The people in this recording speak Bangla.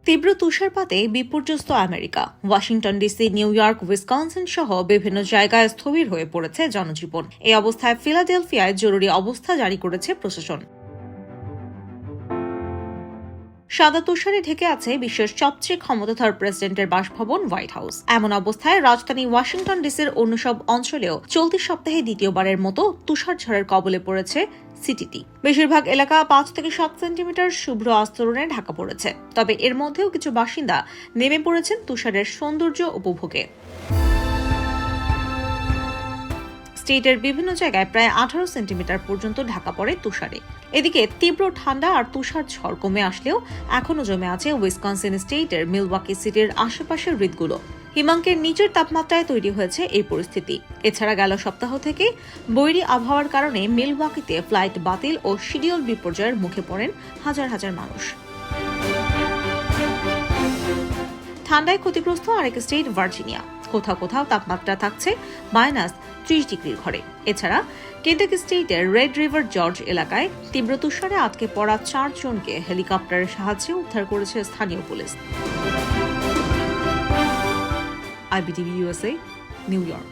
তীব্র তুষারপাতে বিপর্যস্ত America. Washington DC, new York, Wisconsin সহ বিভিন্ন জায়গায় স্থবির হয়ে পড়েছে জনজীবন। এই অবস্থায় ফিলাডেলফিয়ায় জরুরি অবস্থা জারি করেছে প্রশাসন। সাদা তুষারে ঢেকে আছে বিশ্বের সবচেয়ে ক্ষমতাধর প্রেসিডেন্টের বাসভবন হোয়াইট হাউস। এমন অবস্থায় রাজধানী ওয়াশিংটন ডিসির অন্য সব অঞ্চলেও চলতি সপ্তাহে দ্বিতীয়বারের মতো তুষারঝড়ের কবলে পড়েছে সিটিটি। বেশিরভাগ এলাকা 5 থেকে 7 সেন্টিমিটার শুভ্র আস্তরণে ঢাকা পড়েছে। তবে এর মধ্যেও কিছু বাসিন্দা নেমে পড়েছেন তুষারের সৌন্দর্য উপভোগে। স্টেটের বিভিন্ন জায়গায় প্রায় 18 সেন্টিমিটার পর্যন্ত ঢাকা পড়ে তুষারে। এদিকে তীব্র ঠান্ডা আর তুষার ঝড় কমে আসলেও এখনো জমে আছে উইসকনসিন স্টেটের মিলওয়াকি সিটির আশেপাশের হ্রদগুলো। হিমাঙ্কের নিচের তাপমাত্রায় তৈরি হয়েছে এই পরিস্থিতি। এছাড়া গেল সপ্তাহ থেকে বৈরী আবহাওয়ার কারণে মিলওয়াকিতে ফ্লাইট বাতিল ও শিডিউল বিপর্যয়ের মুখে পড়েন হাজার হাজার মানুষ। ঠান্ডায় ক্ষতিগ্রস্ত আরেক স্টেট ভার্জিনিয়া। কোথাও কোথাও তাপমাত্রা থাকছে -30 ডিগ্রির ঘরে। এছাড়া কেন্টাকি স্টেটের রেড রিভার জর্জ এলাকায় তীব্র তুষারে আটকে পড়া 4 জনকে হেলিকপ্টারের সাহায্যে উদ্ধার করেছে স্থানীয় police. iBTV USA, new York.